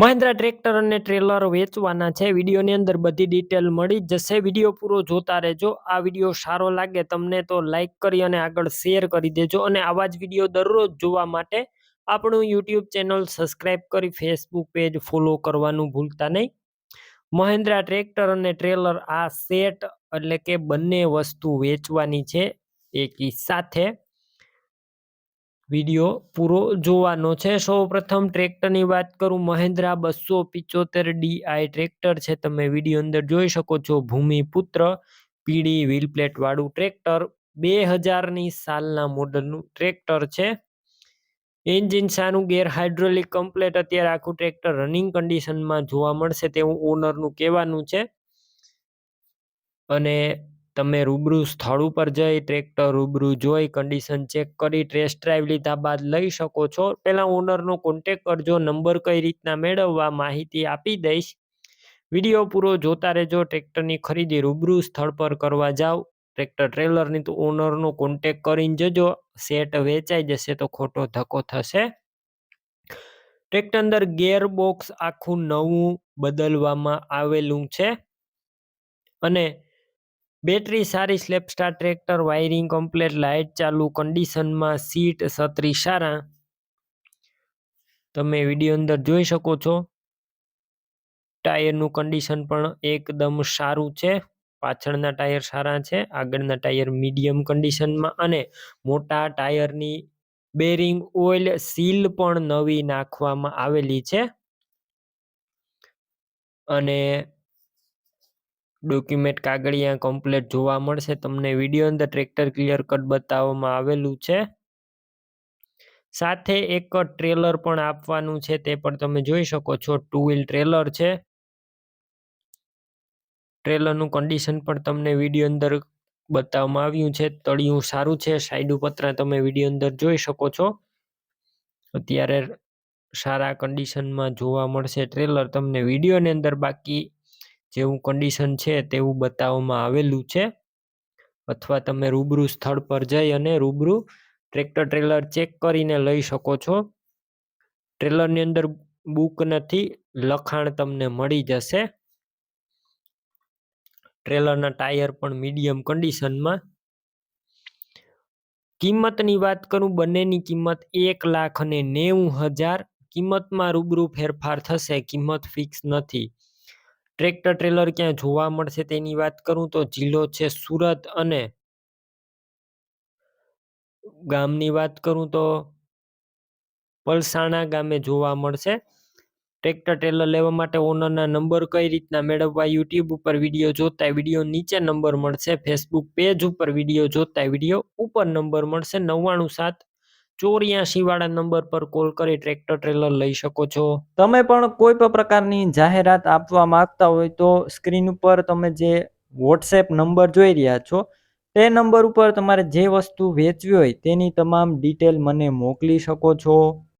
Mahindra tractor અને trailer વેચવાના છે. વિડીયોની અંદર બધી ડિટેલ મળી જ જશે. વિડીયો પૂરો જોતા રહેજો. આ વિડીયો સારો લાગે તમને તો લાઈક કરી અને આગળ શેર કરી દેજો. અને આવા જ વિડીયો દરરોજ જોવા માટે આપણું યુટ્યુબ ચેનલ સબસ્ક્રાઈબ કરી ફેસબુક પેજ ફોલો કરવાનું ભૂલતા નહીં. મહિન્દ્રા ટ્રેક્ટર અને ટ્રેલર આ સેટ એટલે કે બંને વસ્તુ વેચવાની છે એકી સાથે. વિડીયો પૂરો જોવાનો છે. સૌ પ્રથમ ટ્રેક્ટરની વાત કરું, મહિન્દ્રા 275 DI ટ્રેક્ટર છે. તમે વિડીયો અંદર જોઈ શકો છો. ભૂમિપુત્ર પીળી વ્હીલ પ્લેટ વાળું ટ્રેક્ટર 2000ની સાલના મોડલનું ટ્રેક્ટર છે. એન્જિન સારું, ગેર હાઇડ્રોલિક કમ્પ્લેટ. અત્યારે આખું ટ્રેક્ટર રનિંગ કન્ડિશનમાં જોવા મળશે તેવું ઓનરનું કહેવાનું છે. અને તમે રૂબરૂ સ્થળ ઉપર જઈ ટ્રેક્ટર રૂબરૂ જોઈ કન્ડિશન ચેક કરી ટેસ્ટ ડ્રાઈવ લીધા બાદ લઈ શકો છો. પહેલા ઓનરનો કોન્ટેક કરજો. નંબર કઈ રીતના મેળવવા માહિતી આપી દઈશ. વિડીયો પૂરો જોતા રહેજો. ટ્રેક્ટરની ખરીદી રૂબરૂ સ્થળ પર કરવા જાઓ. ટ્રેક્ટર ટ્રેલરની તો ઓનરનો કોન્ટેક કરીને જજો. સેટ વેચાઈ જશે તો ખોટો ધક્કો થશે. ટ્રેક્ટર અંદર ગેર બોક્સ આખું નવું બદલવામાં આવેલું છે. અને બેટરી સારી, સ્લેપસ્ટાર ટ્રેક્ટર, વાયરિંગ કમ્પ્લેટ, લાઇટ ચાલુ કન્ડિશનમાં, સીટ છત્રી સારા. તમે વિડીયો અંદર જોઈ શકો છો. ટાયરનું કન્ડિશન પણ એકદમ સારું છે. પાછળના ટાયર સારા છે, આગળના ટાયર મીડિયમ કન્ડિશનમાં. અને મોટા ટાયરની બેરિંગ ઓઇલ સીલ પણ નવી નાખવામાં આવેલી છે. અને ડોક્યુમેન્ટ કાગળિયા કમ્પ્લેટ જોવા મળશે તમને. વિડીયો અંદર ટ્રેક્ટર ક્લિયર કટ બતાવવામાં આવેલું છે. સાથે એક ટ્રેલર પણ આપવાનું છે, તે પણ તમે જોઈ શકો છો. 2 વ્હીલ ટ્રેલર છે. ટ્રેલરનું કન્ડિશન પણ તમને વિડીયો અંદર બતાવવામાં આવ્યું છે. તળિયું સારું છે. સાઈડ પતરા તમે વિડીયો અંદર જોઈ શકો છો. અત્યારે સારા કન્ડિશનમાં જોવા મળશે ટ્રેલર તમને વિડીયોની અંદર. બાકી જેવું કન્ડિશન છે તેવું બતાવવામાં આવેલું છે. અથવા તમે રૂબરૂ સ્થળ પર જઈ અને રૂબરૂ ટ્રેક્ટર ટ્રેલર ચેક કરીને લઈ શકો છો. ટ્રેલરની અંદર બુક નથી, લખાણ તમને મળી જશે. ટ્રેલરના ટાયર પણ મીડિયમ કન્ડિશનમાં. કિંમતની વાત કરું, બંનેની કિંમત 1,90,000. કિંમતમાં રૂબરૂ ફેરફાર થશે, કિંમત ફિક્સ નથી. ટ્રેક્ટર ટ્રેલર ક્યાં જોવા મળશે તેની વાત કરું તો જિલ્લો છે સુરત. અને ગામની વાત કરું તો પલસાણા ગામે જોવા મળશે. ટ્રેક્ટર ટ્રેલર લેવા માટે ઓનરના નંબર કઈ રીતના મેળવવા, યુટ્યુબ ઉપર વિડીયો જોતા વિડીયો નીચે નંબર મળશે. ફેસબુક પેજ ઉપર વિડીયો જોતા વિડીયો ઉપર નંબર મળશે. 997484 વાળા નંબર પર કોલ કરી ટ્રેક્ટર ટ્રેલર લઈ શકો છો. તમે પણ કોઈ પણ પ્રકારની જાહેરાત આપવા માંગતા હોય તો સ્ક્રીન ઉપર તમે જે વોટ્સએપ નંબર જોઈ રહ્યા છો તે નંબર ઉપર તમારે જે વસ્તુ વેચવી હોય તેની તમામ ડિટેલ મને મોકલી શકો છો.